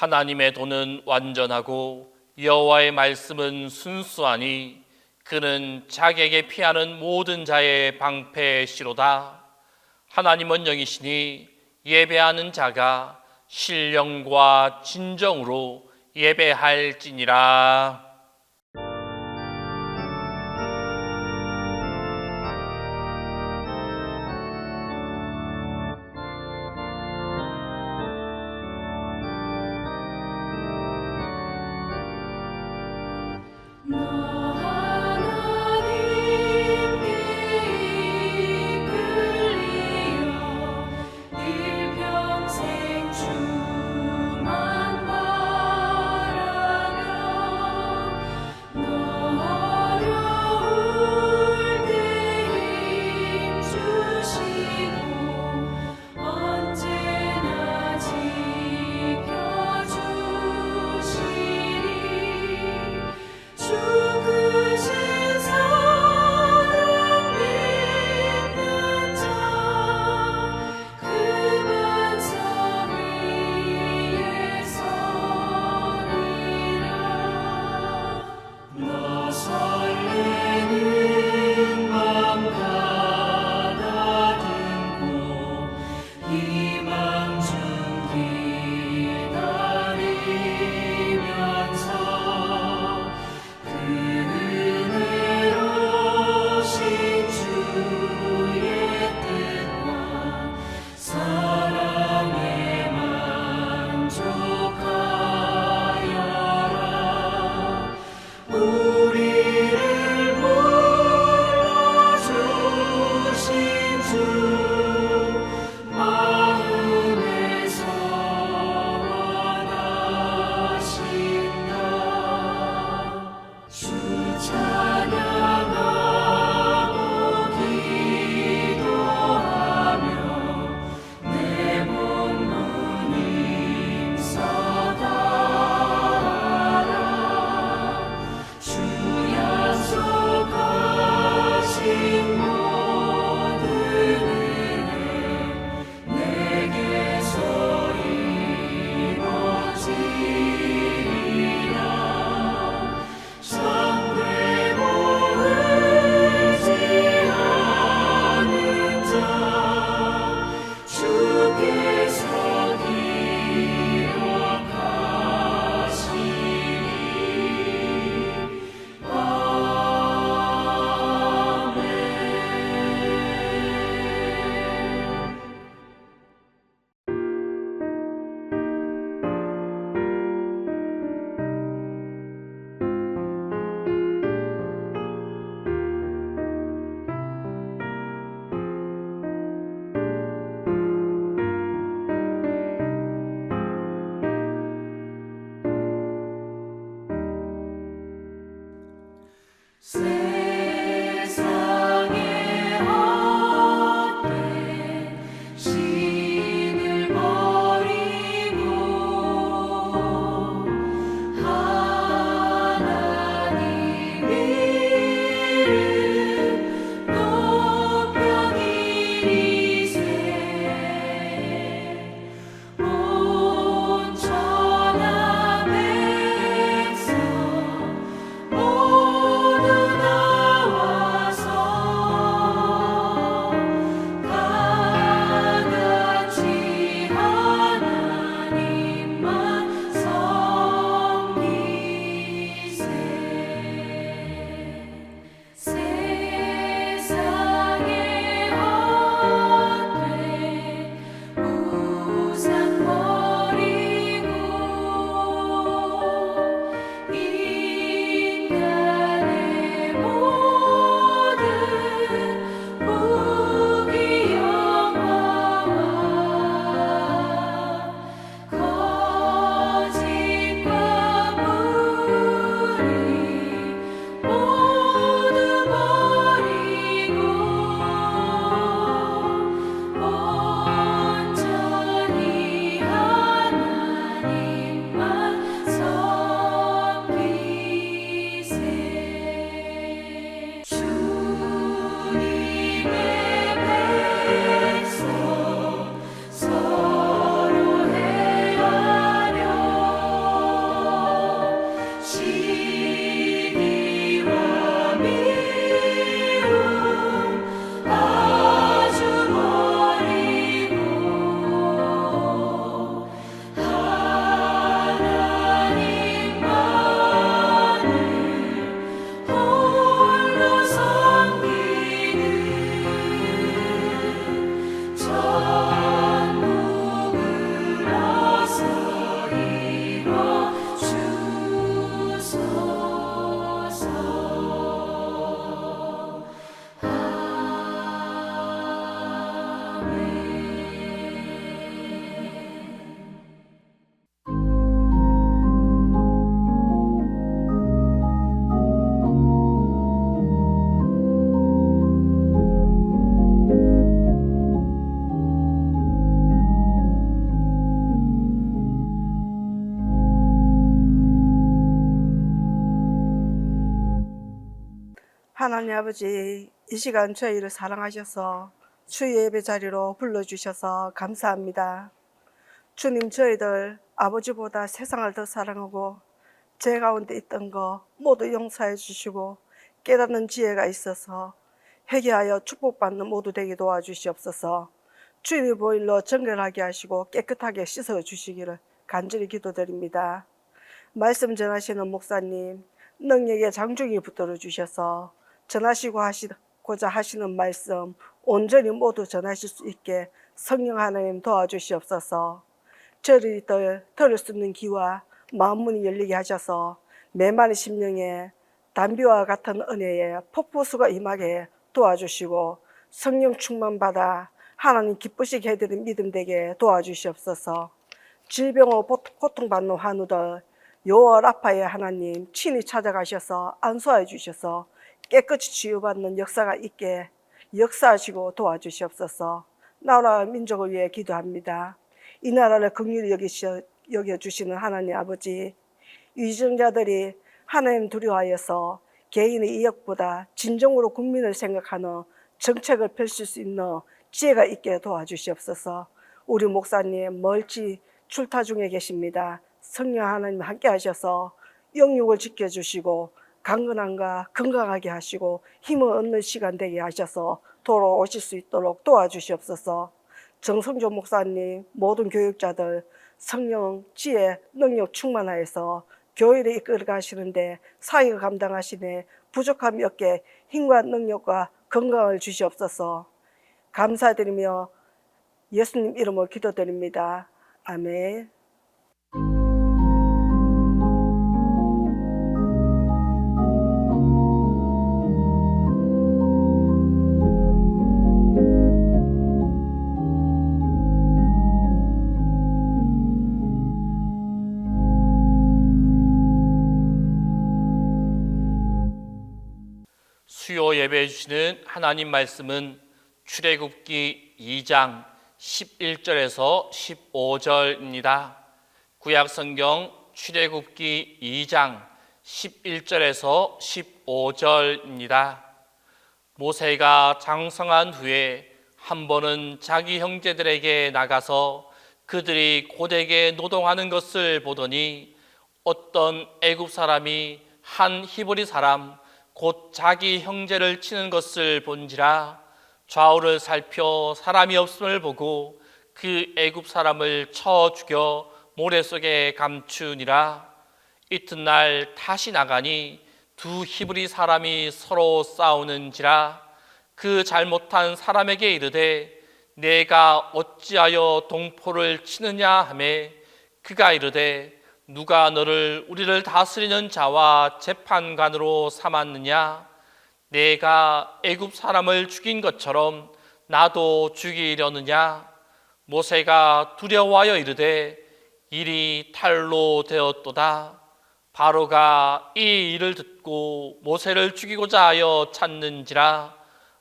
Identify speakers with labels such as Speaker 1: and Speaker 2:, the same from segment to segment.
Speaker 1: 하나님의 도는 완전하고 여호와의 말씀은 순수하니 그는 자기에게 피하는 모든 자의 방패시로다. 하나님은 영이시니 예배하는 자가 신령과 진정으로 예배할지니라.
Speaker 2: 하나님 아버지, 이 시간 저희를 사랑하셔서 주의 예배 자리로 불러주셔서 감사합니다. 주님, 저희들 아버지보다 세상을 더 사랑하고 죄 가운데 있던 거 모두 용서해 주시고 깨닫는 지혜가 있어서 회개하여 축복받는 모두 되게 도와주시옵소서. 주님의 보혈로 정결하게 하시고 깨끗하게 씻어 주시기를 간절히 기도드립니다. 말씀 전하시는 목사님, 능력의 장중이 붙들어 주셔서 전하시고 하시고자 하시는 말씀 온전히 모두 전하실 수 있게 성령 하나님 도와주시옵소서. 저를 들을 수 있는 귀와 마음문이 열리게 하셔서 메마른 심령에 담비와 같은 은혜에 폭포수가 임하게 도와주시고 성령 충만받아 하나님 기쁘시게 해드린 믿음 되게 도와주시옵소서. 질병으로 고통받는 환우들 요월 라파의 하나님 친히 찾아가셔서 안수하여 주셔서 깨끗이 치유받는 역사가 있게 역사하시고 도와주시옵소서. 나라와 민족을 위해 기도합니다. 이 나라를 긍휼히 여겨주시는 하나님 아버지, 위정자들이 하나님 두려워하여서 개인의 이익보다 진정으로 국민을 생각하는 정책을 펼칠 수 있는 지혜가 있게 도와주시옵소서. 우리 목사님 멀지 출타 중에 계십니다. 성령 하나님 함께 하셔서 영육을 지켜주시고 강건함과 건강하게 하시고 힘을 얻는 시간 되게 하셔서 돌아오실 수 있도록 도와주시옵소서. 정성조 목사님, 모든 교육자들 성령, 지혜, 능력 충만하여서 교회를 이끌어 가시는데 사역을 감당하시네 부족함이 없게 힘과 능력과 건강을 주시옵소서. 감사드리며 예수님 이름으로 기도드립니다. 아멘.
Speaker 1: 수요 예배 주시는 하나님 말씀은 출애굽기 2장 11절에서 15절입니다. 구약 성경 출애굽기 2장 11절에서 15절입니다. 모세가 장성한 후에 한 번은 자기 형제들에게 나가서 그들이 고되게 노동하는 것을 보더니 어떤 애굽 사람이 한 히브리 사람 곧 자기 형제를 치는 것을 본지라 좌우를 살펴 사람이 없음을 보고 그 애굽 사람을 쳐 죽여 모래 속에 감추니라. 이튿날 다시 나가니 두 히브리 사람이 서로 싸우는지라. 그 잘못한 사람에게 이르되 내가 어찌하여 동포를 치느냐 하매 그가 이르되 누가 너를 우리를 다스리는 자와 재판관으로 삼았느냐? 내가 애굽 사람을 죽인 것처럼 나도 죽이려느냐? 모세가 두려워하여 이르되 일이 탈로 되었도다. 바로가 이 일을 듣고 모세를 죽이고자 하여 찾는지라.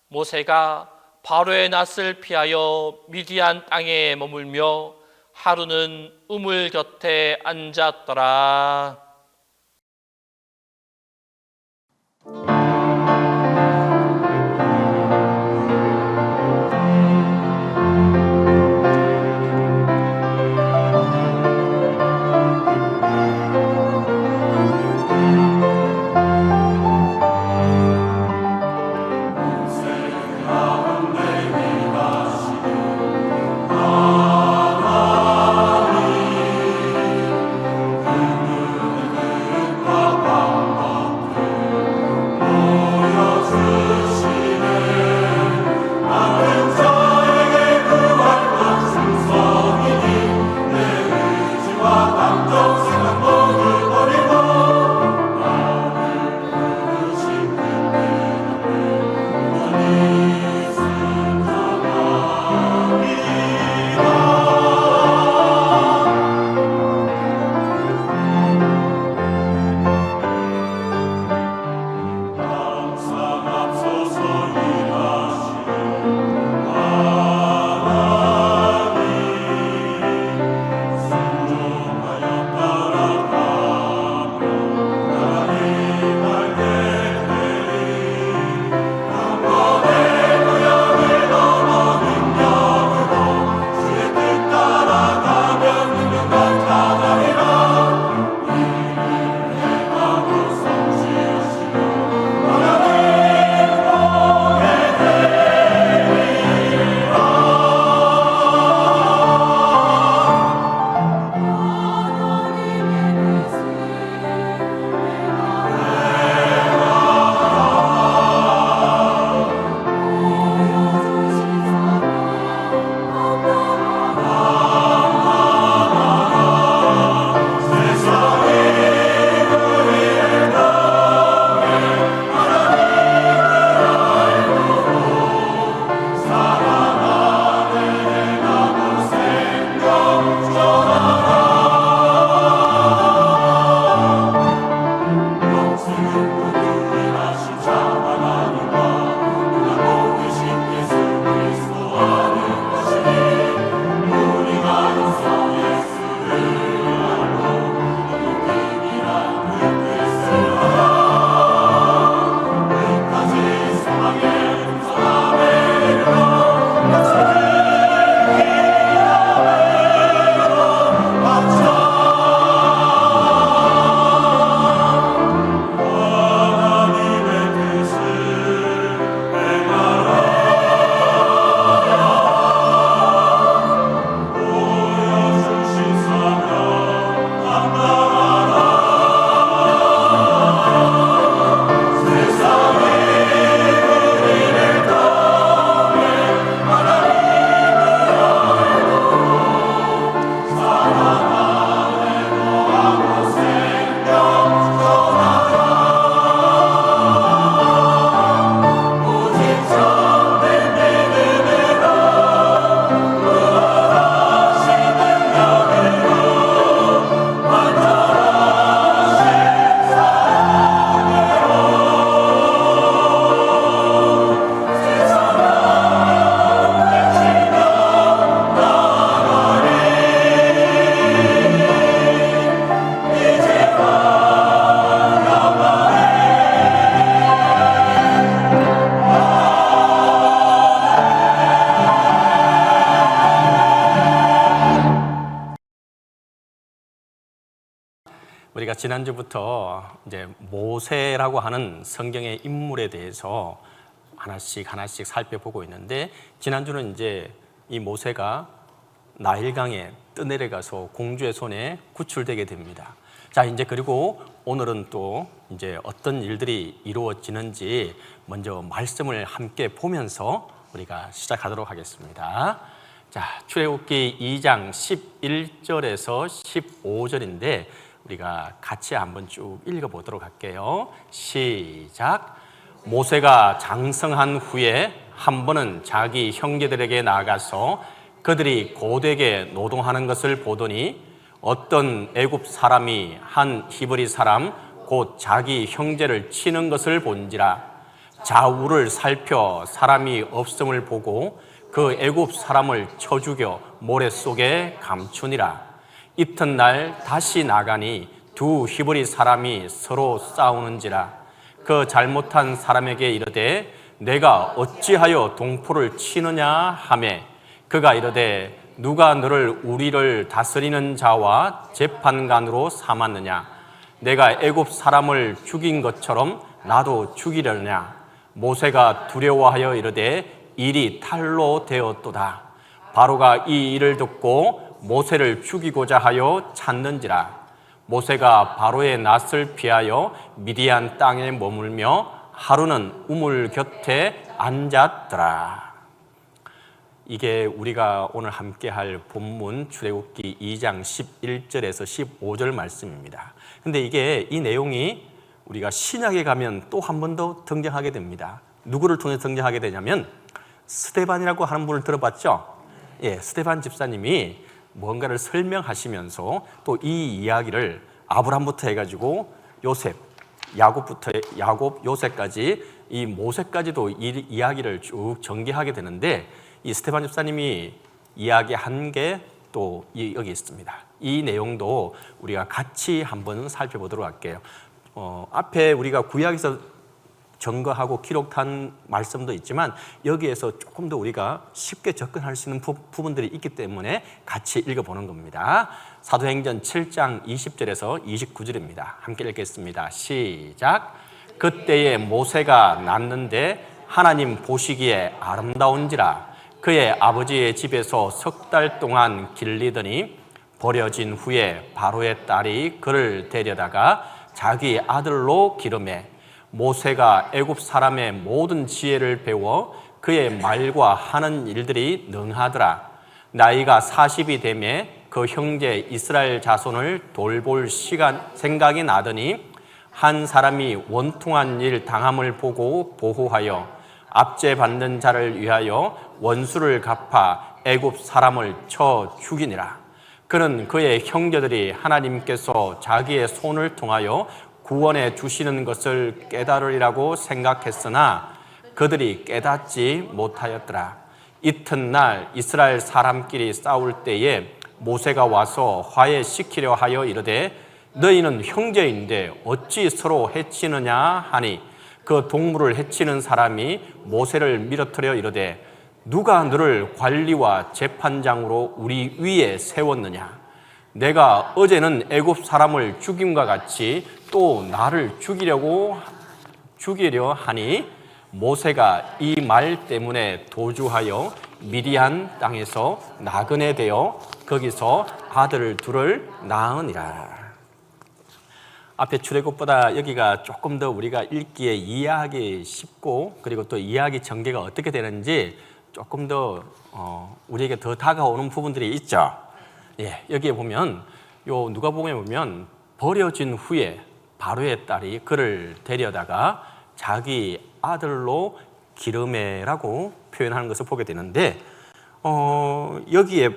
Speaker 1: 모세가 바로의 낯을 피하여 미디안 땅에 머물며 하루는 우물 곁에 앉았더라.
Speaker 3: 우리가 지난주부터 이제 모세라고 하는 성경의 인물에 대해서 하나씩 살펴보고 있는데, 지난주는 이제 이 모세가 나일강에 떠내려가서 공주의 손에 구출되게 됩니다. 자, 이제 그리고 오늘은 또 이제 어떤 일들이 이루어지는지 먼저 말씀을 함께 보면서 우리가 시작하도록 하겠습니다. 자, 출애굽기 2장 11절에서 15절인데 우리가 같이 한번 쭉 읽어보도록 할게요. 시작. 모세가 장성한 후에 한 번은 자기 형제들에게 나가서 그들이 고되게 노동하는 것을 보더니 어떤 애굽 사람이 한 히브리 사람 곧 자기 형제를 치는 것을 본지라. 좌우를 살펴 사람이 없음을 보고 그 애굽 사람을 쳐 죽여 모래 속에 감추니라. 이튿날 다시 나가니 두 히브리 사람이 서로 싸우는지라. 그 잘못한 사람에게 이르되 내가 어찌하여 동포를 치느냐 하매 그가 이르되 누가 너를 우리를 다스리는 자와 재판관으로 삼았느냐. 내가 애굽 사람을 죽인 것처럼 나도 죽이려냐. 모세가 두려워하여 이르되 일이 탈로 되었도다. 바로가 이 일을 듣고 모세를 죽이고자 하여 찾는지라. 모세가 바로의 낯을 피하여 미디안 땅에 머물며 하루는 우물 곁에 앉았더라. 이게 우리가 오늘 함께 할 본문 출애굽기 2장 11절에서 15절 말씀입니다. 근데 이게 이 내용이 우리가 신약에 가면 또 한 번 더 등장하게 됩니다. 누구를 통해 등장하게 되냐면 스데반이라고 하는 분을 들어봤죠? 예, 스데반 집사님이 뭔가를 설명하시면서 또 이 이야기를 아브람부터 해가지고 요셉, 야곱, 요셉까지 이 모세까지도 이 이야기를 쭉 전개하게 되는데, 이 스데반 집사님이 이야기한 게 또 여기 있습니다. 이 내용도 우리가 같이 한번 살펴보도록 할게요. 앞에 우리가 구약에서 증거하고 기록한 말씀도 있지만 여기에서 조금 더 우리가 쉽게 접근할 수 있는 부분들이 있기 때문에 같이 읽어보는 겁니다. 사도행전 7장 20절에서 29절입니다. 함께 읽겠습니다. 시작. 그때에 모세가 낳는데 하나님 보시기에 아름다운지라. 그의 아버지의 집에서 석 달 동안 길리더니 버려진 후에 바로의 딸이 그를 데려다가 자기 아들로 기르매 모세가 애굽 사람의 모든 지혜를 배워 그의 말과 하는 일들이 능하더라. 나이가 40이 되매 그 형제 이스라엘 자손을 돌볼 생각이 나더니 한 사람이 원통한 일 당함을 보고 보호하여 압제받는 자를 위하여 원수를 갚아 애굽 사람을 쳐 죽이니라. 그는 그의 형제들이 하나님께서 자기의 손을 통하여 구원해 주시는 것을 깨달으리라고 생각했으나 그들이 깨닫지 못하였더라. 이튿날 이스라엘 사람끼리 싸울 때에 모세가 와서 화해시키려 하여 이르되 너희는 형제인데 어찌 서로 해치느냐 하니 그 동물을 해치는 사람이 모세를 밀어뜨려 이르되 누가 너를 관리와 재판장으로 우리 위에 세웠느냐. 내가 어제는 애굽 사람을 죽임과 같이 또 나를 죽이려 하니 모세가 이 말 때문에 도주하여 미디안 땅에서 나그네 되어 거기서 아들 둘을 낳으니라. 앞에 출애굽보다 여기가 조금 더 우리가 읽기에 이해하기 쉽고 그리고 또 이해하기 전개가 어떻게 되는지 조금 더 우리에게 더 다가오는 부분들이 있죠. 예, 여기에 보면 요 누가복음에 보면 버려진 후에 바로의 딸이 그를 데려다가 자기 아들로 기르매라고 표현하는 것을 보게 되는데 여기에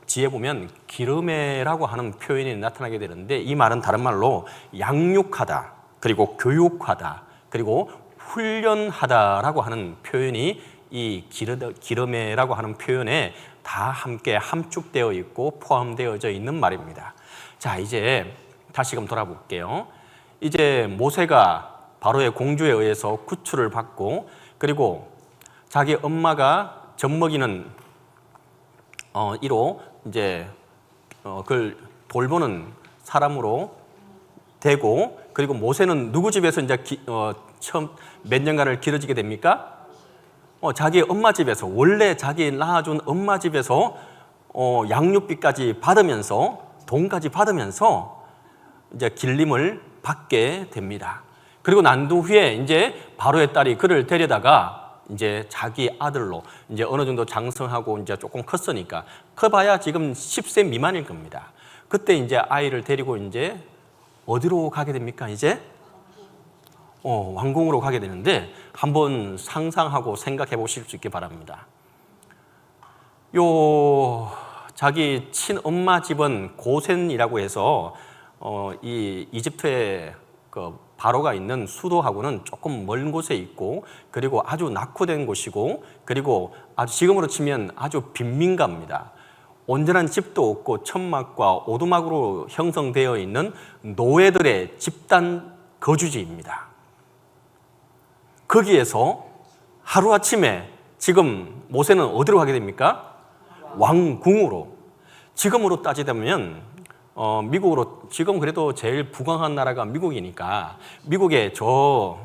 Speaker 3: 지에 보면 기르매라고 하는 표현이 나타나게 되는데 이 말은 다른 말로 양육하다 그리고 교육하다 그리고 훈련하다라고 하는 표현이 이 기르매라고 하는 표현에 다 함께 함축되어 있고 포함되어져 있는 말입니다. 자, 이제 다시금 돌아볼게요. 이제 모세가 바로의 공주에 의해서 구출을 받고 그리고 자기 엄마가 젖먹이는 이로 이제 그걸 돌보는 사람으로 되고, 그리고 모세는 누구 집에서 이제 처음 몇 년간을 기르지게 됩니까? 자기 엄마 집에서, 원래 자기 낳아준 엄마 집에서 양육비까지 받으면서, 돈까지 받으면서 이제 길림을 받게 됩니다. 그리고 난 후에 이제 바로의 딸이 그를 데려다가 이제 자기 아들로 이제 어느 정도 장성하고 이제 조금 컸으니까, 커봐야 지금 10세 미만일 겁니다. 그때 이제 아이를 데리고 이제 어디로 가게 됩니까? 이제 왕궁으로 가게 되는데, 한번 상상하고 생각해 보실 수 있게 바랍니다. 자기 친엄마 집은 고센이라고 해서 이 이집트의 그 바로가 있는 수도하고는 조금 먼 곳에 있고, 그리고 아주 낙후된 곳이고, 그리고 아주 지금으로 치면 아주 빈민가입니다. 온전한 집도 없고 천막과 오두막으로 형성되어 있는 노예들의 집단 거주지입니다. 거기에서 하루아침에 지금 모세는 어디로 가게 됩니까? 왕궁으로. 지금으로 따지자면 미국으로, 지금 그래도 제일 부강한 나라가 미국이니까 미국의 저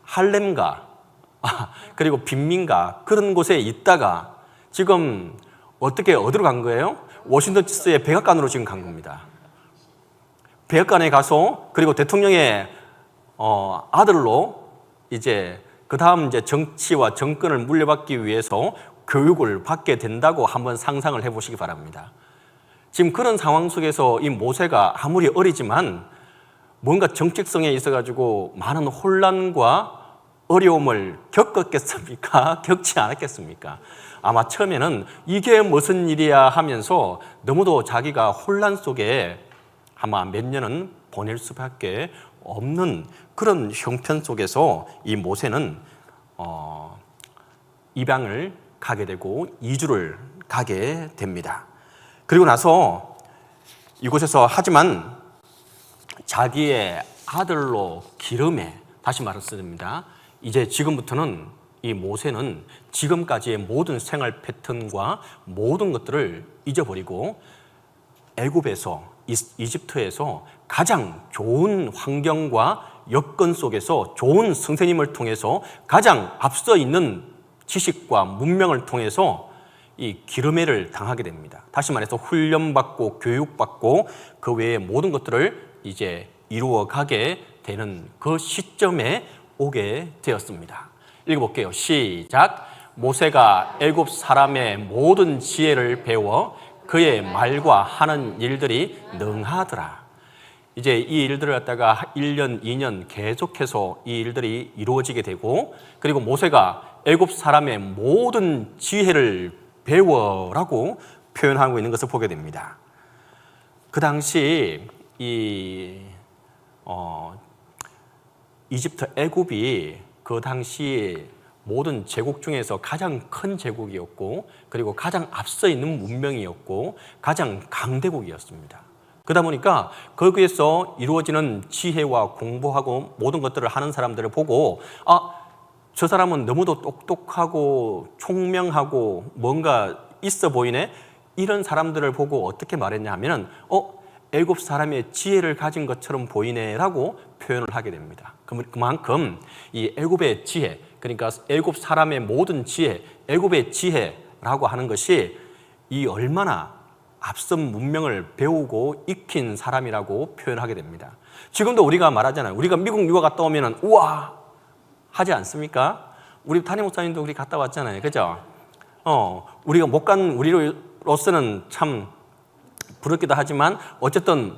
Speaker 3: 할렘가 그리고 빈민가 그런 곳에 있다가 지금 어디로 간 거예요? 워싱턴 디스의 백악관으로 지금 간 겁니다. 백악관에 가서, 그리고 대통령의 아들로 이제 그 다음 이제 정치와 정권을 물려받기 위해서 교육을 받게 된다고 한번 상상을 해보시기 바랍니다. 지금 그런 상황 속에서 이 모세가 아무리 어리지만 뭔가 정체성에 있어가지고 많은 혼란과 어려움을 겪었겠습니까? 겪지 않았겠습니까? 아마 처음에는 이게 무슨 일이야 하면서 너무도 자기가 혼란 속에 아마 몇 년은 보낼 수밖에 없는 그런 형편 속에서 이 모세는 입양을 가게 되고 이주를 가게 됩니다. 그리고 나서 이곳에서 하지만 자기의 아들로 기름에, 다시 말씀드립니다. 이제 지금부터는 이 모세는 지금까지의 모든 생활 패턴과 모든 것들을 잊어버리고 애굽에서, 이집트에서 가장 좋은 환경과 여건 속에서 좋은 선생님을 통해서 가장 앞서 있는 지식과 문명을 통해서 이 기르매를 당하게 됩니다. 다시 말해서 훈련받고 교육받고 그 외의 모든 것들을 이제 이루어가게 되는 그 시점에 오게 되었습니다. 읽어볼게요. 시작. 모세가 애굽 사람의 모든 지혜를 배워 그의 말과 하는 일들이 능하더라. 이제 이 일들을 갖다가 1년, 2년 계속해서 이 일들이 이루어지게 되고, 그리고 모세가 애굽 사람의 모든 지혜를 배워라고 표현하고 있는 것을 보게 됩니다. 그 당시 이집트 애굽이 그 당시 모든 제국 중에서 가장 큰 제국이었고, 그리고 가장 앞서 있는 문명이었고, 가장 강대국이었습니다. 그러다 보니까 거기에서 이루어지는 지혜와 공부하고 모든 것들을 하는 사람들을 보고, 저 사람은 너무도 똑똑하고 총명하고 뭔가 있어 보이네? 이런 사람들을 보고 어떻게 말했냐 하면은 애굽 사람의 지혜를 가진 것처럼 보이네 라고 표현을 하게 됩니다. 그만큼 이 애굽의 지혜, 그러니까 애굽 사람의 모든 지혜, 애굽의 지혜라고 하는 것이 이 얼마나 앞선 문명을 배우고 익힌 사람이라고 표현하게 됩니다. 지금도 우리가 말하잖아요. 우리가 미국 유학 갔다 오면은 우와 하지 않습니까? 우리 담임 목사님도 우리 갔다 왔잖아요. 그죠? 우리가 못 간 우리로서는 참 부럽기도 하지만 어쨌든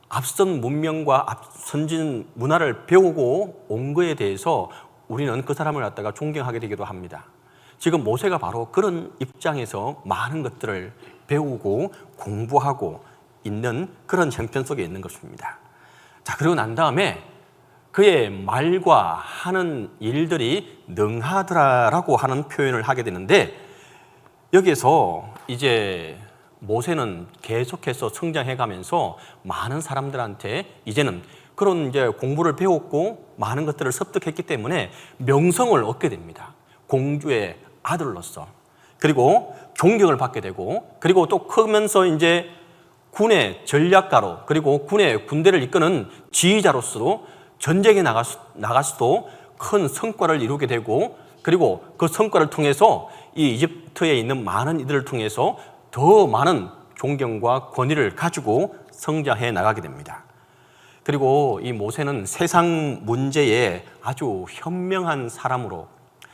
Speaker 3: 앞선 문명과 선진 문화를 배우고 온 거에 대해서 우리는 그 사람을 갖다가 존경하게 되기도 합니다. 지금 모세가 바로 그런 입장에서 많은 것들을 배우고 공부하고 있는 그런 형편 속에 있는 것입니다. 자, 그리고 난 다음에 그의 말과 하는 일들이 능하더라라고 하는 표현을 하게 되는데, 여기에서 이제 모세는 계속해서 성장해 가면서 많은 사람들한테 이제는 그런 이제 공부를 배웠고 많은 것들을 습득했기 때문에 명성을 얻게 됩니다. 공주의 아들로서. 그리고 존경을 받게 되고, 그리고 또 크면서 이제 군의 전략가로 그리고 군의 군대를 이끄는 지휘자로서도 전쟁에 나가서도 큰 성과를 이루게 되고 그리고 그 성과를 통해서 이 이집트에 있는 많은 이들을 통해서 더 많은 존경과 권위를 가지고 성장해 나가게 됩니다. 그리고 이 모세는 세상 문제에 아주 현명한 사람으로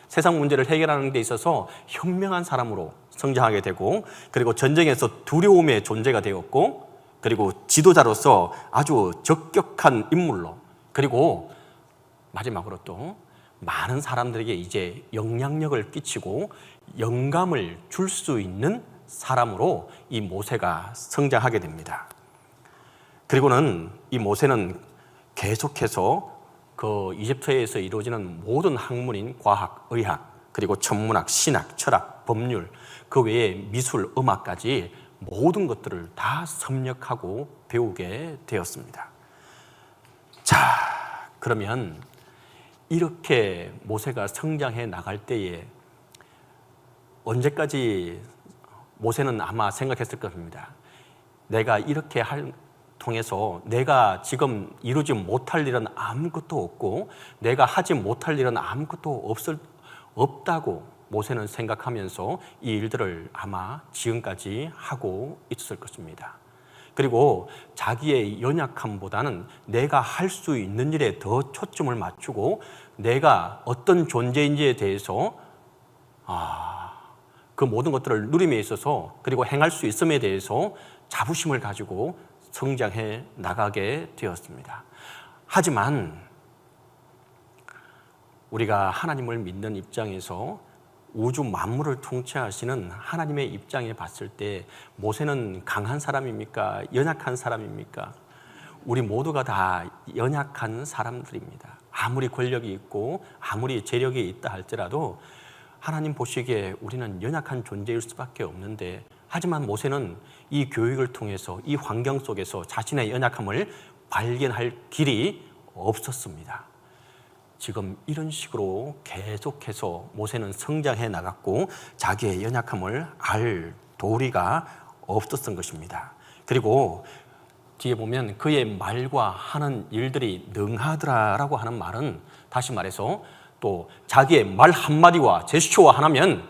Speaker 3: 세상 문제를 해결하는 데 있어서 현명한 사람으로 성장하게 되고 그리고 전쟁에서 두려움의 존재가 되었고 그리고 지도자로서 아주 적격한 인물로 그리고 마지막으로 또 많은 사람들에게 이제 영향력을 끼치고 영감을 줄 수 있는 사람으로 이 모세가 성장하게 됩니다. 그리고는 이 모세는 계속해서 그 이집트에서 이루어지는 모든 학문인 과학, 의학, 그리고 천문학, 신학, 철학, 법률, 그 외에 미술, 음악까지 모든 것들을 다 섭렵하고 배우게 되었습니다. 자, 그러면 이렇게 모세가 성장해 나갈 때에 언제까지 모세는 아마 생각했을 겁니다. 내가 이렇게 통해서 내가 지금 이루지 못할 일은 아무것도 없고 내가 하지 못할 일은 아무것도 없다고 모세는 생각하면서 이 일들을 아마 지금까지 하고 있었을 것입니다. 그리고 자기의 연약함보다는 내가 할 수 있는 일에 더 초점을 맞추고 내가 어떤 존재인지에 대해서 그 모든 것들을 누림에 있어서 그리고 행할 수 있음에 대해서 자부심을 가지고 성장해 나가게 되었습니다. 하지만 우리가 하나님을 믿는 입장에서 우주 만물을 통치하시는 하나님의 입장에 봤을 때 모세는 강한 사람입니까? 연약한 사람입니까? 우리 모두가 다 연약한 사람들입니다. 아무리 권력이 있고 아무리 재력이 있다 할지라도 하나님 보시기에 우리는 연약한 존재일 수밖에 없는데 하지만 모세는 이 교육을 통해서 이 환경 속에서 자신의 연약함을 발견할 길이 없었습니다. 지금 이런 식으로 계속해서 모세는 성장해 나갔고 자기의 연약함을 알 도리가 없었던 것입니다. 그리고 뒤에 보면 그의 말과 하는 일들이 능하더라라고 하는 말은 다시 말해서 또 자기의 말 한마디와 제스처와 하나면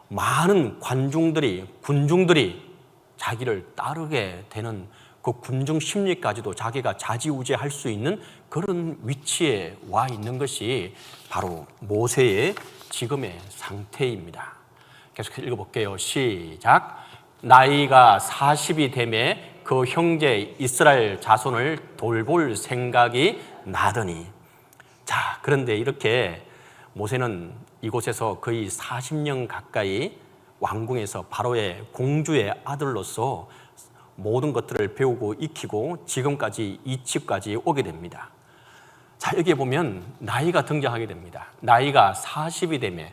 Speaker 3: 많은 군중들이 자기를 따르게 되는 그 군중 심리까지도 자기가 좌지우지할 수 있는 그런 위치에 와 있는 것이 바로 모세의 지금의 상태입니다. 계속 읽어볼게요. 시작. 나이가 40이 되매 그 형제 이스라엘 자손을 돌볼 생각이 나더니 자, 그런데 이렇게 모세는 이곳에서 거의 40년 가까이 왕궁에서 바로의 공주의 아들로서 모든 것들을 배우고 익히고 지금까지 이 집까지 오게 됩니다. 자, 여기에 보면 나이가 등장하게 됩니다. 나이가 40이 되면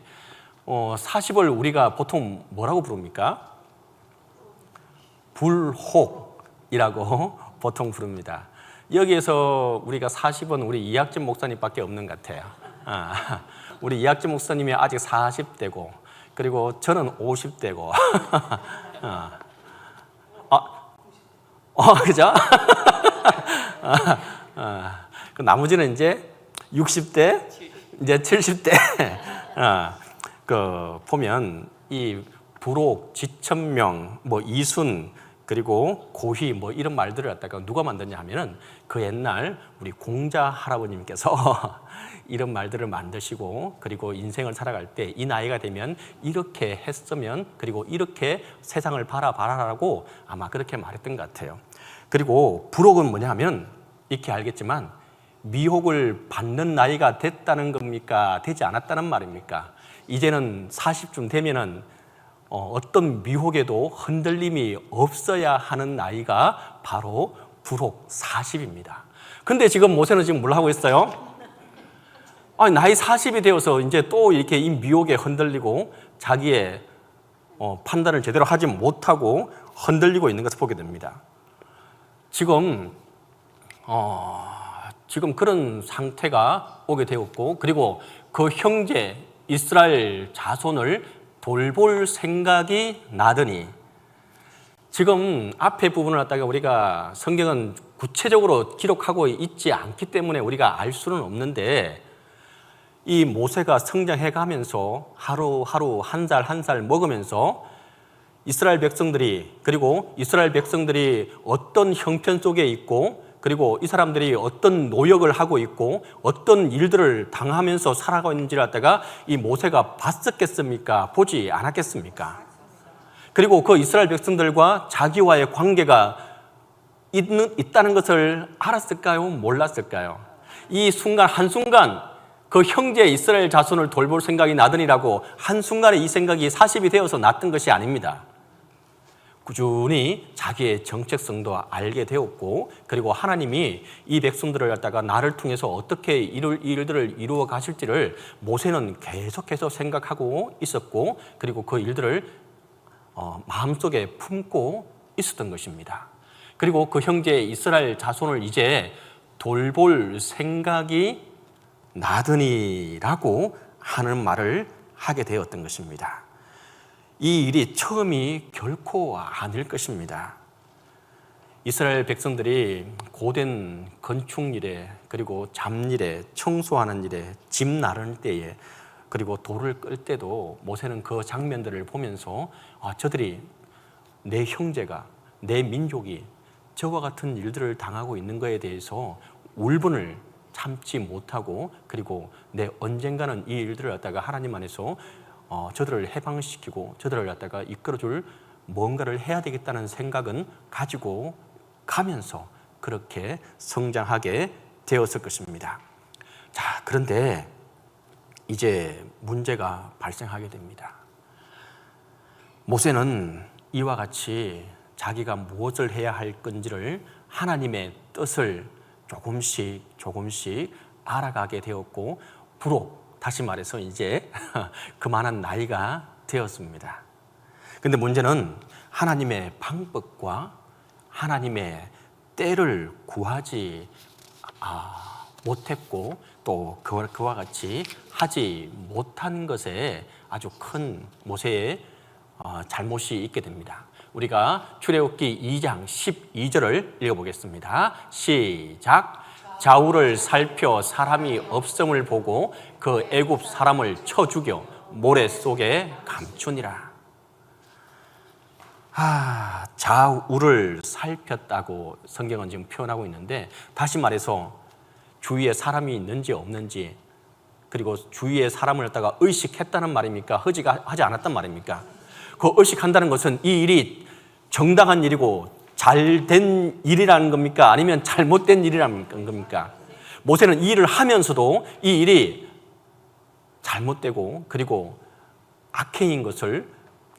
Speaker 3: 40을 우리가 보통 뭐라고 부릅니까? 불혹이라고 보통 부릅니다. 여기에서 우리가 40은 우리 이학진 목사님밖에 없는 것 같아요. 우리 이학진 목사님이 아직 40대고 그리고 저는 50대고 그죠? 그 나머지는 이제 60대, 이제 70대. 그 보면 이 부록, 지천명, 뭐 이순 그리고 고희 뭐 이런 말들을 갖다가 누가 만드냐 하면은 그 옛날 우리 공자 할아버님께서 이런 말들을 만드시고 그리고 인생을 살아갈 때 이 나이가 되면 이렇게 했으면 그리고 이렇게 세상을 바라라고 아마 그렇게 말했던 것 같아요. 그리고 부록은 뭐냐 하면 이렇게 알겠지만 미혹을 받는 나이가 됐다는 겁니까? 되지 않았다는 말입니까? 이제는 40쯤 되면은 어떤 미혹에도 흔들림이 없어야 하는 나이가 바로 부록 40입니다. 근데 지금 모세는 지금 뭘 하고 있어요? 나이 40이 되어서 이제 또 이렇게 이 미혹에 흔들리고 자기의 판단을 제대로 하지 못하고 흔들리고 있는 것을 보게 됩니다. 지금 그런 상태가 오게 되었고 그리고 그 형제 이스라엘 자손을 돌볼 생각이 나더니 지금 앞에 부분을 갖다가 우리가 성경은 구체적으로 기록하고 있지 않기 때문에 우리가 알 수는 없는데, 이 모세가 성장해 가면서 하루하루 한 살 한 살 먹으면서 이스라엘 백성들이, 그리고 이스라엘 백성들이 어떤 형편 속에 있고, 그리고 이 사람들이 어떤 노역을 하고 있고 어떤 일들을 당하면서 살아가고 있는지를 갖다가 이 모세가 봤었겠습니까? 보지 않았겠습니까? 그리고 그 이스라엘 백성들과 자기와의 관계가 있다는 것을 알았을까요? 몰랐을까요? 이 순간 한순간 그 형제 이스라엘 자손을 돌볼 생각이 나더니라고 한순간에 이 생각이 사십이 되어서 났던 것이 아닙니다. 꾸준히 자기의 정체성도 알게 되었고, 그리고 하나님이 이 백성들을 갖다가 나를 통해서 어떻게 일들을 이루어 가실지를 모세는 계속해서 생각하고 있었고, 그리고 그 일들을 마음속에 품고 있었던 것입니다. 그리고 그 형제 이스라엘 자손을 이제 돌볼 생각이 나더니라고 하는 말을 하게 되었던 것입니다. 이 일이 처음이 결코 아닐 것입니다. 이스라엘 백성들이 고된 건축 일에, 그리고 잡일에, 청소하는 일에, 집 나르는 때에, 그리고 돌을 끌 때도 모세는 그 장면들을 보면서 저들이, 내 형제가, 내 민족이 저와 같은 일들을 당하고 있는 것에 대해서 울분을 참지 못하고, 그리고 내 언젠가는 이 일들을 갖다가 하나님 안에서 저들을 해방시키고 저들을 갖다가 이끌어줄 뭔가를 해야 되겠다는 생각은 가지고 가면서 그렇게 성장하게 되었을 것입니다. 자, 그런데 이제 문제가 발생하게 됩니다. 모세는 이와 같이 자기가 무엇을 해야 할 건지를, 하나님의 뜻을 조금씩 알아가게 되었고, 다시 말해서 이제 그만한 나이가 되었습니다. 근데 문제는 하나님의 방법과 하나님의 때를 구하지 못했고, 또 그와 같이 하지 못한 것에 아주 큰 모세의 잘못이 있게 됩니다. 우리가 출애굽기 2장 12절을 읽어보겠습니다. 시작. 좌우를 살펴 사람이 없음을 보고 그 애굽 사람을 쳐 죽여 모래 속에 감추니라. 좌우를 살폈다고 성경은 지금 표현하고 있는데, 다시 말해서 주위에 사람이 있는지 없는지, 그리고 주위에 사람을 갖다가 의식했다는 말입니까? 하지 않았단 말입니까? 그 의식한다는 것은 이 일이 정당한 일이고 잘된 일이라는 겁니까? 아니면 잘못된 일이라는 겁니까? 모세는 이 일을 하면서도 이 일이 잘못되고 그리고 악행인 것을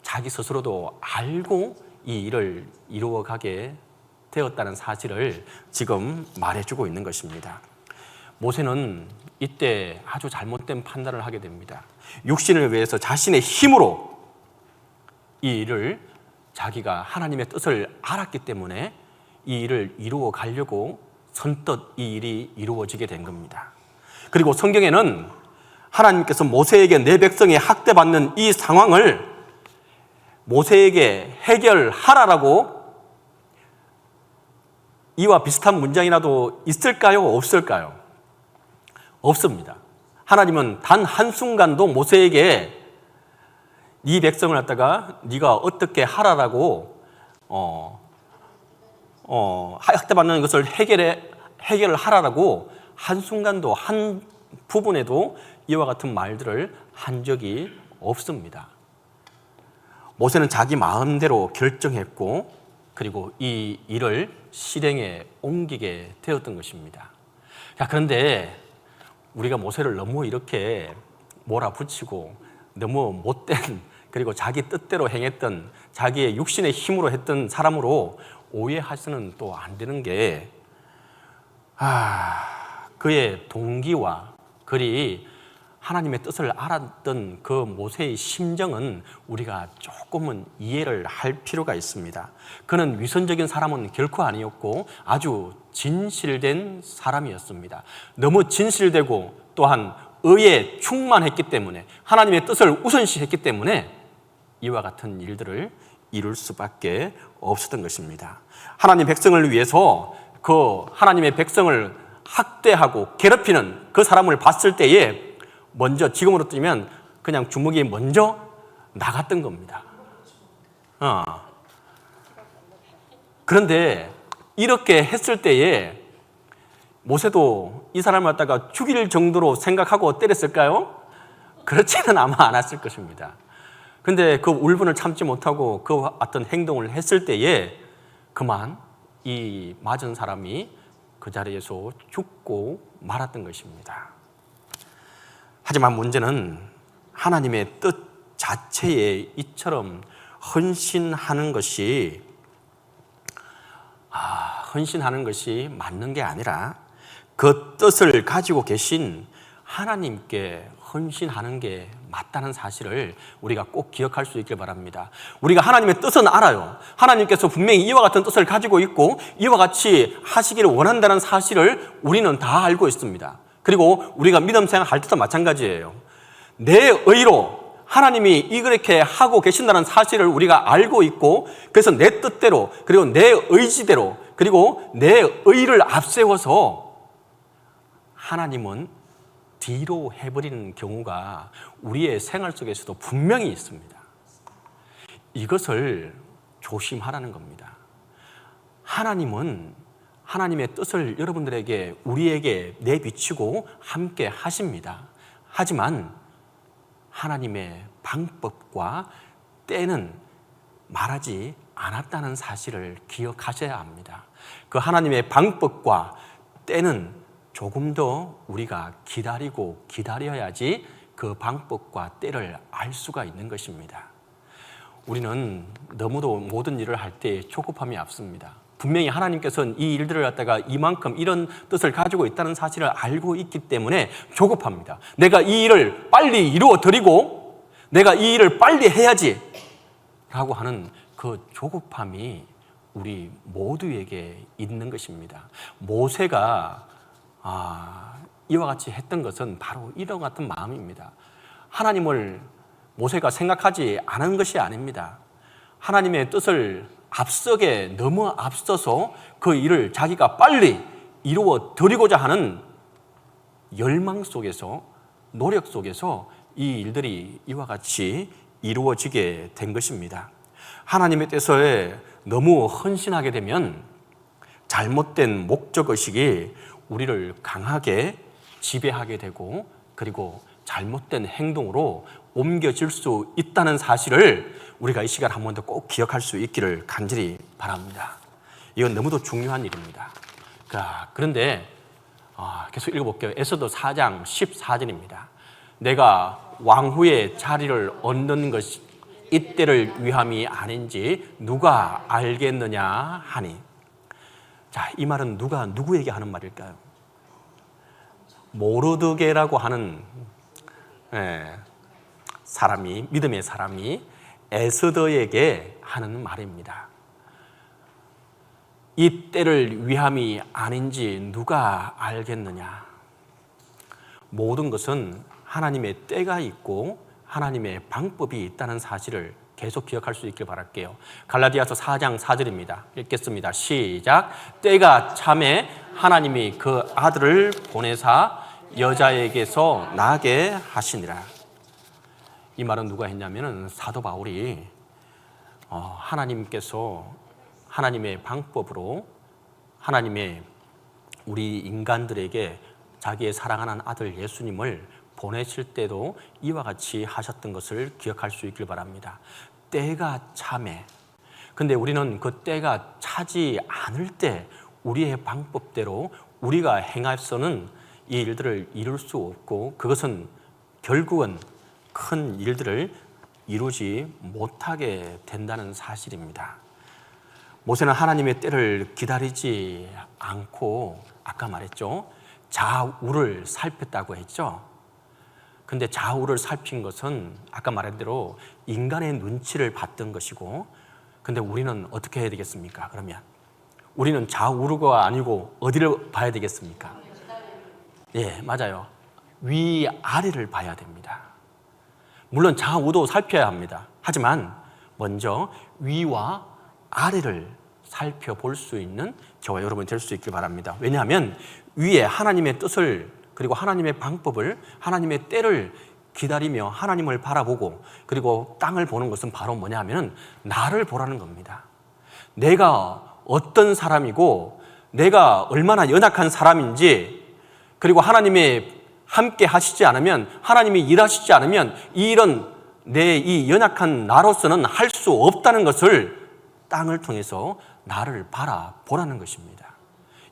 Speaker 3: 자기 스스로도 알고 이 일을 이루어가게 되었다는 사실을 지금 말해주고 있는 것입니다. 모세는 이때 아주 잘못된 판단을 하게 됩니다. 육신을 위해서 자신의 힘으로 이 일을, 자기가 하나님의 뜻을 알았기 때문에 이 일을 이루어 가려고 선뜻 이 일이 이루어지게 된 겁니다. 그리고 성경에는 하나님께서 모세에게 내 백성이 학대받는 이 상황을 모세에게 해결하라라고 이와 비슷한 문장이라도 있을까요? 없을까요? 없습니다. 하나님은 단 한순간도 모세에게 이 백성을 갖다가 네가 어떻게 하라라고 학대받는 것을 해결을 하라라고 한순간도 한 부분에도 이와 같은 말들을 한 적이 없습니다. 모세는 자기 마음대로 결정했고, 그리고 이 일을 실행에 옮기게 되었던 것입니다. 자, 그런데 우리가 모세를 너무 이렇게 몰아붙이고 너무 못된, 그리고 자기 뜻대로 행했던, 자기의 육신의 힘으로 했던 사람으로 오해하시는 또 안 되는 게, 그의 동기와 그리 하나님의 뜻을 알았던 그 모세의 심정은 우리가 조금은 이해를 할 필요가 있습니다. 그는 위선적인 사람은 결코 아니었고 아주 진실된 사람이었습니다. 너무 진실되고 또한 의에 충만했기 때문에, 하나님의 뜻을 우선시했기 때문에 이와 같은 일들을 이룰 수밖에 없었던 것입니다. 하나님 백성을 위해서 그 하나님의 백성을 학대하고 괴롭히는 그 사람을 봤을 때에 먼저 지금으로 뜨면 그냥 주먹이 먼저 나갔던 겁니다. 그런데 이렇게 했을 때에 모세도 이 사람을 갖다가 죽일 정도로 생각하고 때렸을까요? 그렇지는 아마 않았을 것입니다. 그런데 그 울분을 참지 못하고 그 어떤 행동을 했을 때에 그만 이 맞은 사람이 그 자리에서 죽고 말았던 것입니다. 하지만 문제는 하나님의 뜻 자체에 이처럼 헌신하는 것이 맞는 게 아니라 그 뜻을 가지고 계신 하나님께 헌신하는 게 맞다는 사실을 우리가 꼭 기억할 수 있길 바랍니다. 우리가 하나님의 뜻은 알아요. 하나님께서 분명히 이와 같은 뜻을 가지고 있고 이와 같이 하시기를 원한다는 사실을 우리는 다 알고 있습니다. 그리고 우리가 믿음 생활할 때도 마찬가지예요. 내 의로 하나님이 이렇게 하고 계신다는 사실을 우리가 알고 있고 그래서 내 뜻대로 그리고 내 의지대로 그리고 내 의를 앞세워서 하나님은 뒤로 해버리는 경우가 우리의 생활 속에서도 분명히 있습니다. 이것을 조심하라는 겁니다. 하나님은 하나님의 뜻을 여러분들에게 우리에게 내비치고 함께 하십니다. 하지만 하나님의 방법과 때는 말하지 않았다는 사실을 기억하셔야 합니다. 그 하나님의 방법과 때는 조금 더 우리가 기다리고 기다려야지 그 방법과 때를 알 수가 있는 것입니다. 우리는 너무도 모든 일을 할 때 조급함이 앞섭니다. 분명히 하나님께서는 이 일들을 갖다가 이만큼 이런 뜻을 가지고 있다는 사실을 알고 있기 때문에 조급합니다. 내가 이 일을 빨리 이루어 드리고 내가 이 일을 빨리 해야지 라고 하는 그 조급함이 우리 모두에게 있는 것입니다. 모세가 이와 같이 했던 것은 바로 이런 같은 마음입니다. 하나님을 모세가 생각하지 않은 것이 아닙니다. 하나님의 뜻을 앞서게 너무 앞서서 그 일을 자기가 빨리 이루어 드리고자 하는 열망 속에서 노력 속에서 이 일들이 이와 같이 이루어지게 된 것입니다. 하나님의 뜻에 너무 헌신하게 되면 잘못된 목적의식이 우리를 강하게 지배하게 되고 그리고 잘못된 행동으로 옮겨질 수 있다는 사실을 우리가 이 시간 한 번 더 꼭 기억할 수 있기를 간절히 바랍니다. 이건 너무도 중요한 일입니다. 그런데 계속 읽어볼게요. 에스더 4장 14절입니다. 내가 왕후의 자리를 얻는 것이 이때를 위함이 아닌지 누가 알겠느냐 하니. 자, 이 말은 누가 누구에게 하는 말일까요? 모르드게라고 하는 사람이, 믿음의 사람이 에스더에게 하는 말입니다. 이 때를 위함이 아닌지 누가 알겠느냐. 모든 것은 하나님의 때가 있고 하나님의 방법이 있다는 사실을 계속 기억할 수 있길 바랄게요. 갈라디아서 4장 4절입니다. 읽겠습니다. 시작. 때가 참에 하나님이 그 아들을 보내사 여자에게서 나게 하시니라. 이 말은 누가 했냐면은 사도 바울이 하나님께서 하나님의 방법으로 하나님의 우리 인간들에게 자기의 사랑하는 아들 예수님을 보내실 때도 이와 같이 하셨던 것을 기억할 수 있길 바랍니다. 때가 참에. 근데 우리는 그 때가 차지 않을 때 우리의 방법대로 우리가 행해서는 이 일들을 이룰 수 없고 그것은 결국은 큰 일들을 이루지 못하게 된다는 사실입니다. 모세는 하나님의 때를 기다리지 않고 아까 말했죠. 좌우를 살폈다고 했죠. 근데 좌우를 살핀 것은 아까 말한 대로 인간의 눈치를 봤던 것이고 근데 우리는 어떻게 해야 되겠습니까? 그러면 우리는 좌우가 아니고 어디를 봐야 되겠습니까? 예, 맞아요. 위아래를 봐야 됩니다. 물론 좌우도 살펴야 합니다. 하지만 먼저 위와 아래를 살펴볼 수 있는 저와 여러분이 될 수 있길 바랍니다. 왜냐하면 위에 하나님의 뜻을 그리고 하나님의 방법을 하나님의 때를 기다리며 하나님을 바라보고 그리고 땅을 보는 것은 바로 뭐냐 하면 나를 보라는 겁니다. 내가 어떤 사람이고 내가 얼마나 연약한 사람인지 그리고 하나님이 함께 하시지 않으면 하나님이 일하시지 않으면 이 일은 내 이 연약한 나로서는 할 수 없다는 것을 땅을 통해서 나를 바라보라는 것입니다.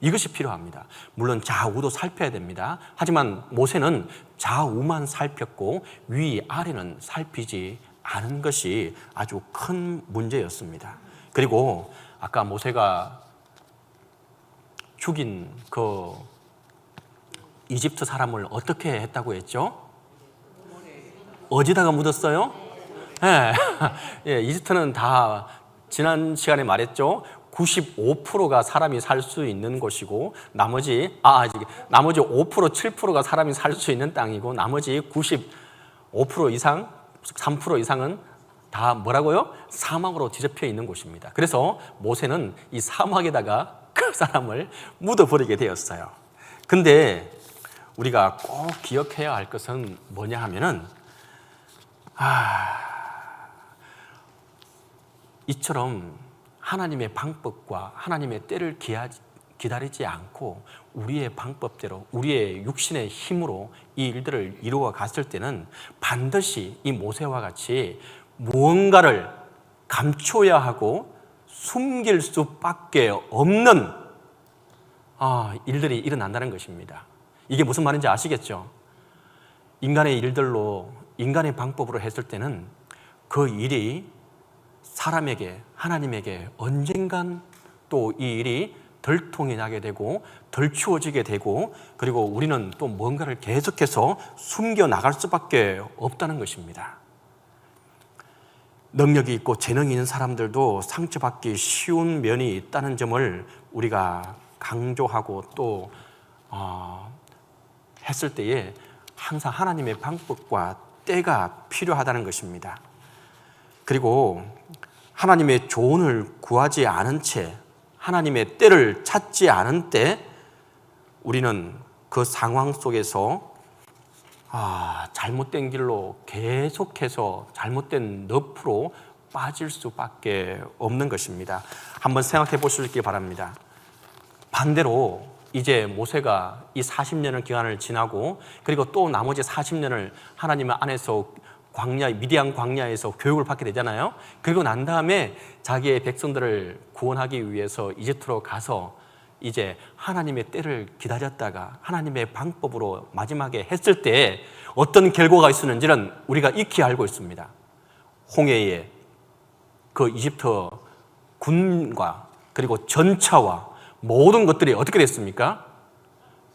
Speaker 3: 이것이 필요합니다. 물론 좌우도 살펴야 됩니다. 하지만 모세는 좌우만 살폈고 위아래는 살피지 않은 것이 아주 큰 문제였습니다. 그리고 아까 모세가 죽인 그 이집트 사람을 어떻게 했다고 했죠? 어디다가 묻었어요? 네. 예, 이집트는 다 지난 시간에 말했죠. 95%가 사람이 살 수 있는 곳이고 나머지 5%, 7%가 사람이 살 수 있는 땅이고 나머지 95% 이상, 3% 이상은 다 뭐라고요? 사막으로 뒤덮여 있는 곳입니다. 그래서 모세는 이 사막에다가 그 사람을 묻어버리게 되었어요. 근데 우리가 꼭 기억해야 할 것은 뭐냐 하면은 이처럼 하나님의 방법과 하나님의 때를 기다리지 않고 우리의 방법대로 우리의 육신의 힘으로 이 일들을 이루어 갔을 때는 반드시 이 모세와 같이 무언가를 감춰야 하고 숨길 수밖에 없는 일들이 일어난다는 것입니다. 이게 무슨 말인지 아시겠죠? 인간의 일들로 인간의 방법으로 했을 때는 그 일이 사람에게 하나님에게 언젠간 또 이 일이 덜통이 나게 되고 덜 추워지게 되고 그리고 우리는 또 뭔가를 계속해서 숨겨 나갈 수밖에 없다는 것입니다. 능력이 있고 재능이 있는 사람들도 상처받기 쉬운 면이 있다는 점을 우리가 강조하고 또 했을 때에 항상 하나님의 방법과 때가 필요하다는 것입니다. 그리고 하나님의 조언을 구하지 않은 채 하나님의 때를 찾지 않은 때 우리는 그 상황 속에서 잘못된 길로 계속해서 잘못된 늪으로 빠질 수밖에 없는 것입니다. 한번 생각해 보시기 바랍니다. 반대로 이제 모세가 이 40년의 기간을 지나고 그리고 또 나머지 40년을 하나님 안에서 미디안 광야에서 교육을 받게 되잖아요. 그리고 난 다음에 자기의 백성들을 구원하기 위해서 이집트로 가서 이제 하나님의 때를 기다렸다가 하나님의 방법으로 마지막에 했을 때 어떤 결과가 있었는지는 우리가 익히 알고 있습니다. 홍해에 그 이집트 군과 그리고 전차와 모든 것들이 어떻게 됐습니까?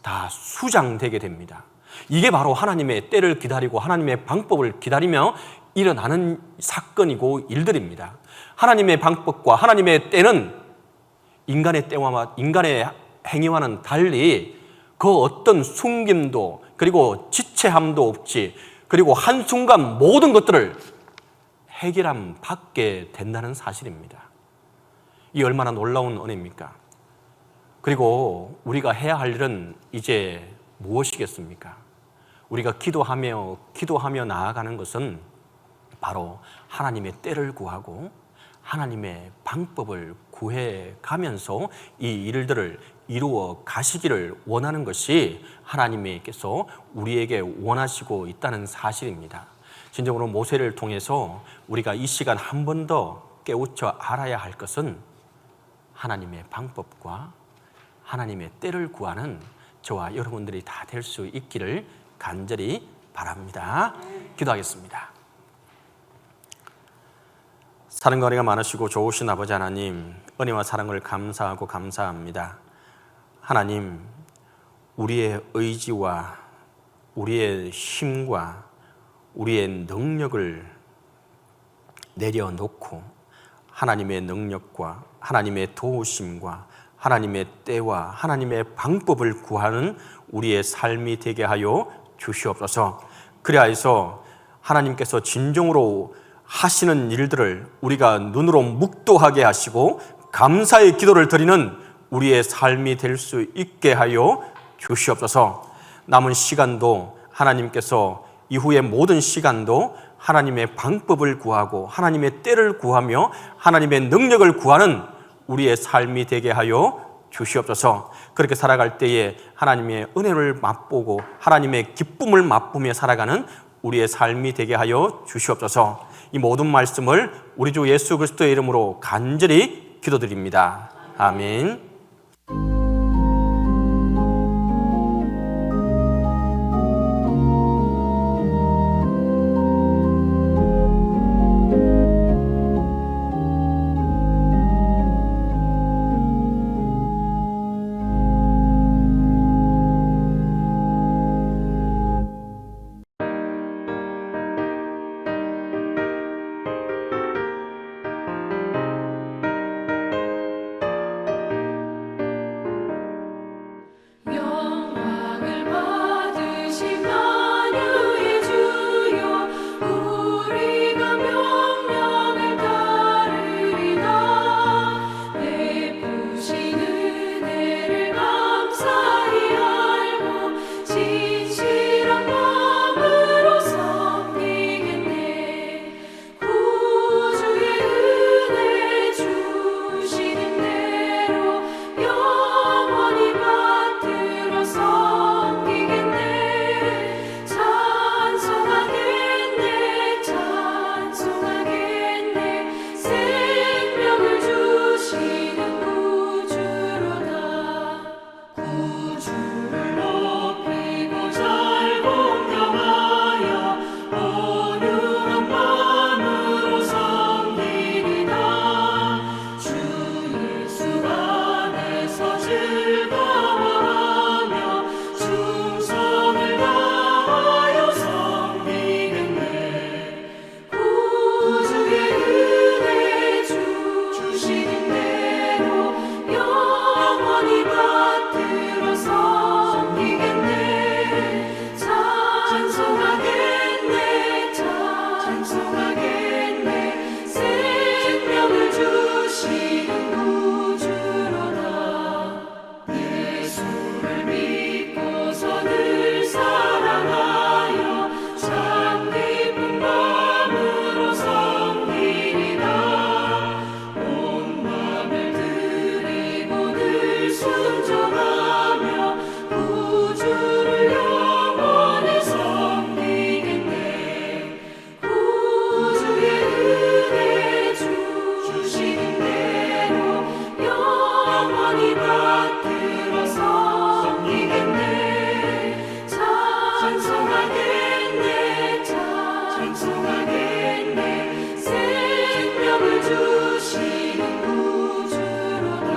Speaker 3: 다 수장되게 됩니다. 이게 바로 하나님의 때를 기다리고 하나님의 방법을 기다리며 일어나는 사건이고 일들입니다. 하나님의 방법과 하나님의 때는 인간의 때와 인간의 행위와는 달리 그 어떤 숨김도 그리고 지체함도 없이 그리고 한순간 모든 것들을 해결함 받게 된다는 사실입니다. 이 얼마나 놀라운 은혜입니까? 그리고 우리가 해야 할 일은 이제 무엇이겠습니까? 우리가 기도하며 나아가는 것은 바로 하나님의 때를 구하고 하나님의 방법을 구해 가면서 이 일들을 이루어 가시기를 원하는 것이 하나님께서 우리에게 원하시고 있다는 사실입니다. 진정으로 모세를 통해서 우리가 이 시간 한 번 더 깨우쳐 알아야 할 것은 하나님의 방법과 하나님의 때를 구하는 저와 여러분들이 다 될 수 있기를 간절히 바랍니다. 기도하겠습니다. 사랑과 은혜가 많으시고 좋으신 아버지 하나님, 은혜와 사랑을 감사하고 감사합니다. 하나님, 우리의 의지와 우리의 힘과 우리의 능력을 내려놓고 하나님의 능력과 하나님의 도우심과 하나님의 때와 하나님의 방법을 구하는 우리의 삶이 되게 하여 주시옵소서. 그리하여서 하나님께서 진정으로 하시는 일들을 우리가 눈으로 묵도하게 하시고 감사의 기도를 드리는 우리의 삶이 될 수 있게 하여 주시옵소서. 남은 시간도 하나님께서 이후의 모든 시간도 하나님의 방법을 구하고 하나님의 때를 구하며 하나님의 능력을 구하는 우리의 삶이 되게 하여 주시옵소서. 그렇게 살아갈 때에 하나님의 은혜를 맛보고 하나님의 기쁨을 맛보며 살아가는 우리의 삶이 되게 하여 주시옵소서. 이 모든 말씀을 우리 주 예수 그리스도의 이름으로 간절히 기도드립니다. 아멘.
Speaker 4: 영광을 받으신 만유의 주여 우리가 명령을 따르리다. 베푸신 은혜를 감사히 알고 진실한 마음으로 섬기겠네. 구주의 은혜 주시는 대로 영원히 받들어 섬기겠네. 찬송하겠네 찬송하겠네. 생명을 주시는 구주로다. 구주를 높이고 잘 공경하여 온유한 마음으로 섬기리다. 주 예수 안에서 즐거워하며 충성을 다하여 섬기겠네. 구주의 은혜 주시는 대로 영원히 받들어 섬기겠네. 찬송하겠네 찬송하겠네. 생명을 주시는 구주로다. 예수를 믿고서 늘 사랑하여 참 기쁜 마음으로 섬기리다. 온 마음을 드리고 늘 순종하며 구주를 영원히 섬기겠네. 구주의 은혜 주시는 대로 영원히 받들어 섬기겠네. 찬송하겠네 찬송하겠네. 생명을 주시는 구주로다.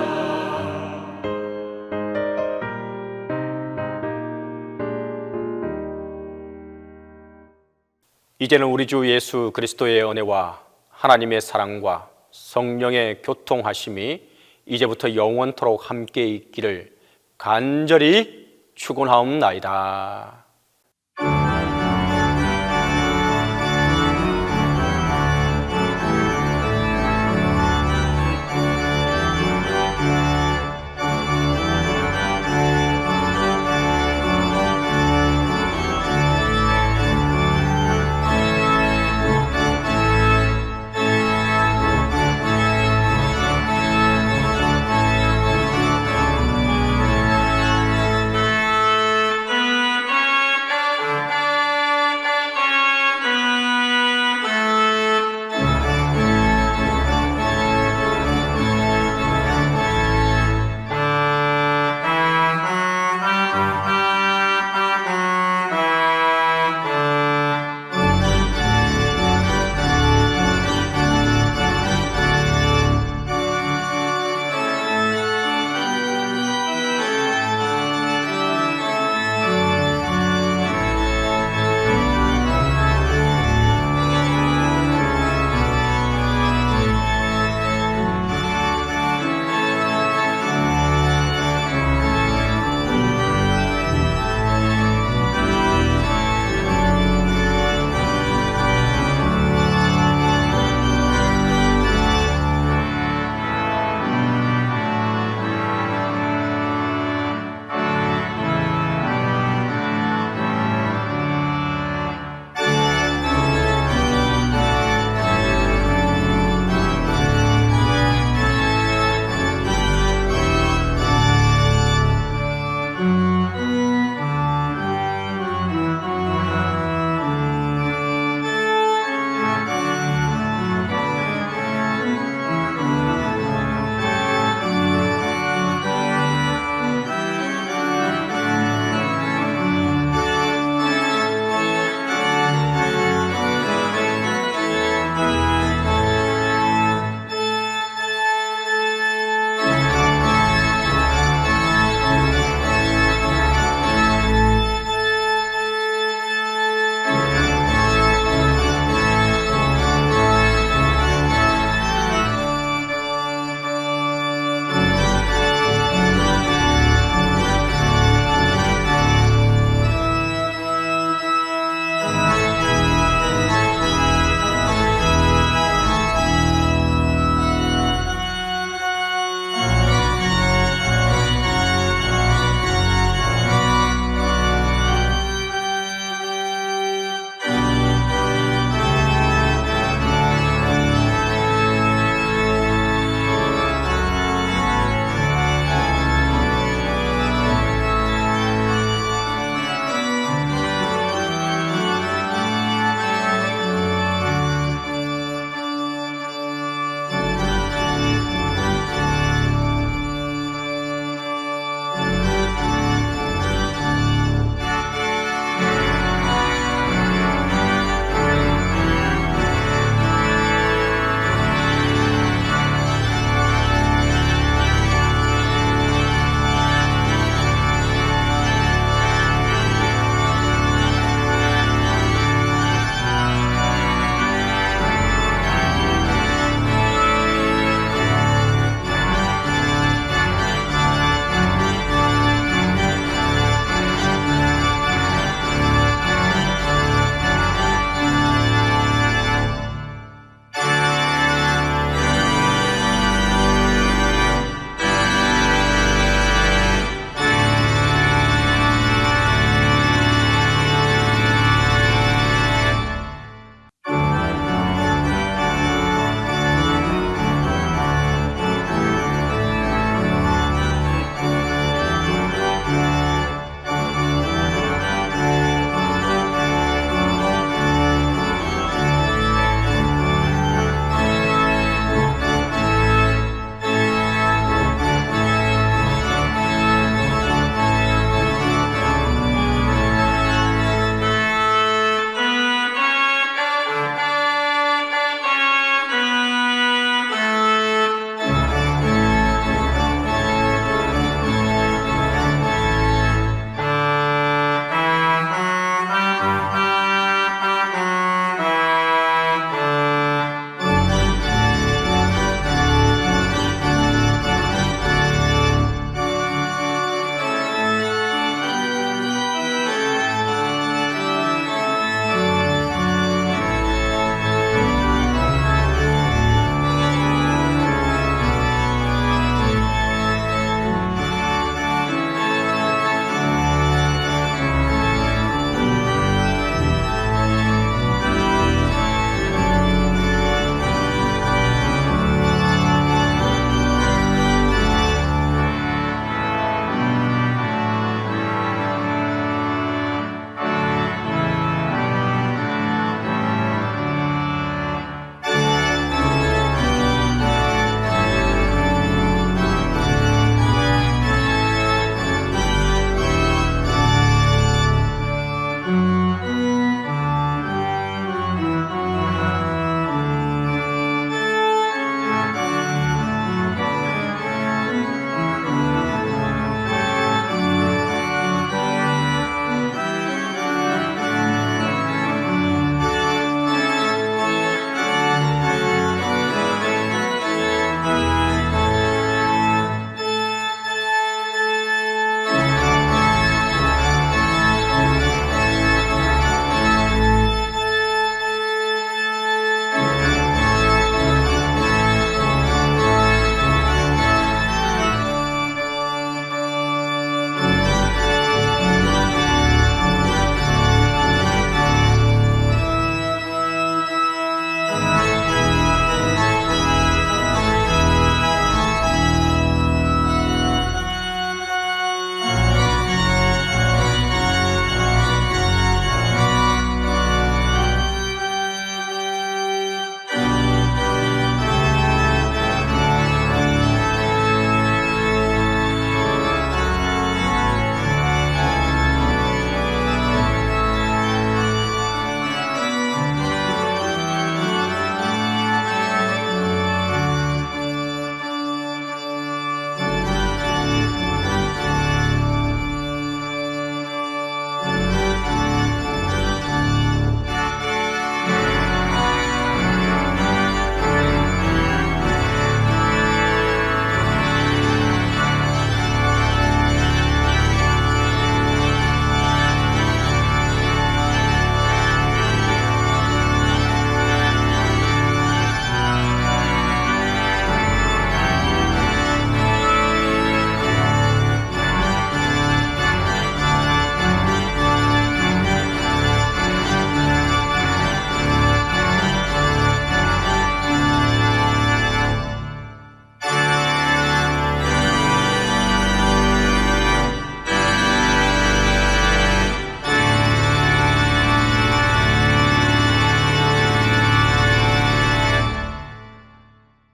Speaker 3: 이제는 우리 주 예수 그리스도의 은혜와 하나님의 사랑과 성령의 교통하심이 이제부터 영원토록 함께 있기를 간절히 축원하옵나이다.